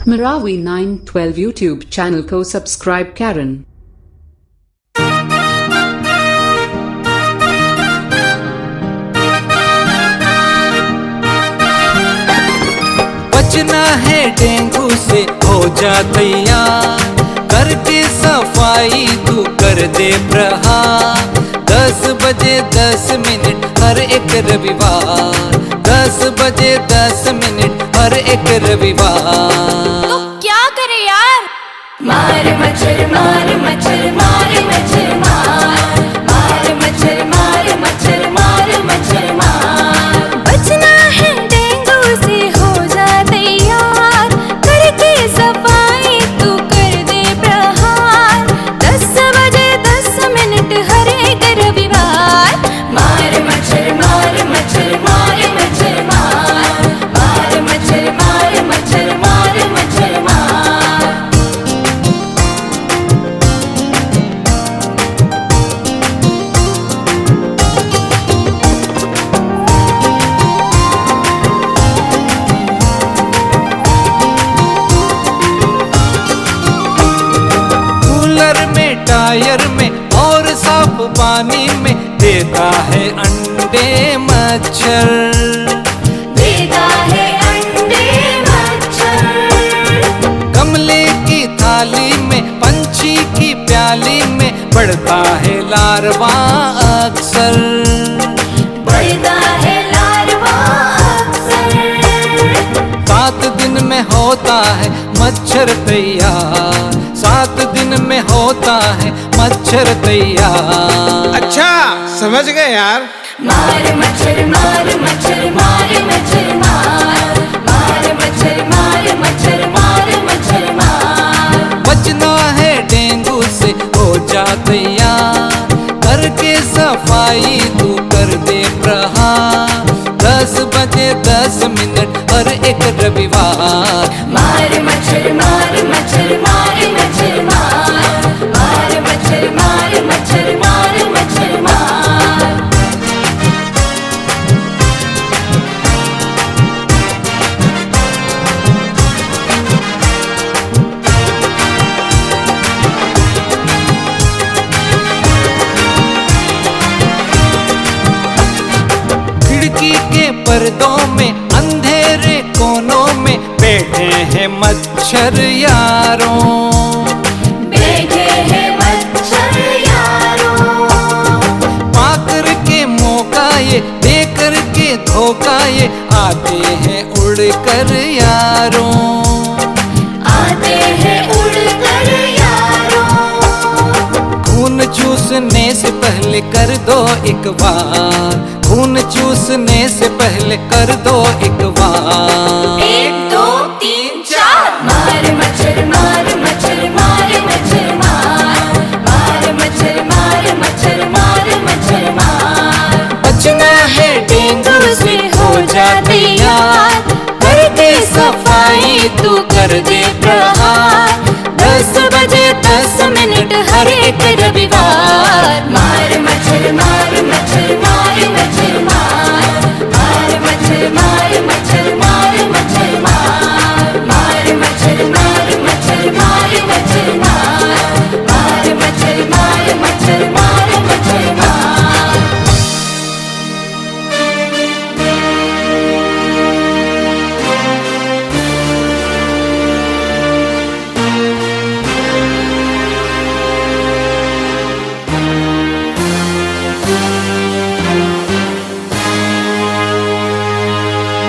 Marawi 912 YouTube channel को subscribe करें। बचना है डेंगू से हो जा तैयार, करके सफाई तू कर दे प्रहार। 10 बजे 10 मिनट हर एक रविवार, 10 बजे 10 मिनट हर एक रविवार। तो क्या करे यार? मार मच्छर मार मच्छर मार मच्छर मार, मार मच्छर मार मच्छर मार मच्छर मार। बचना है डेंगू से हो जा तैयार, करके सफाई तू कर दे प्रहार। 10 बजे 10 मिनट हर एक रविवार। मार मच्छर मार मच्छर मार मच्छर मार, मार मच्छर मार मच्छर मार मच्छर मार। कूलर में टायर में और साफ पानी में देता है अंडे मच्छर, देता है अंडे मच्छर। गमले की थाली में पंछी की प्याली में बढ़ता है लार्वा अक्सर। बढ़ता है लार्वा अक्सर। 7 दिन में होता है मच्छर तैयार, 7 दिन में होता है मच्छर तैयार। अच्छा समझ गए यार। मार मच्छर मार मच्छर मार मच्छर मार, मार मच्छर मार मच्छर मार मच्छर मार। बचना है डेंगू से हो जा तैयार, करके सफाई तू कर दे प्रहार। 10 बजे 10 मिनट हर एक रविवार। मार मच्छर मार मच्छर मार मच्छर मार, मार मच्छर मार मच्छर मार मच्छर मार। खिड़की के पर्दों में अंधेरे कोनों में बैठे हैं मच्छर यारों, बैठे हैं मच्छर यारों। पाकर के मौका ये देकर के धोखा ये आते हैं उड़कर यारों। आते हैं उड़कर यारों। खून चूसने से पहले कर दो एक बार, खून चूसने से पहले कर दो एक बार। 1 2 3 4। मार मच्छर मार मच्छर मार मच्छर मार, मार मच्छर मार मच्छर मार मच्छर मार। बचना है डेंगू से हो जा तैयार, करके सफाई तू कर दे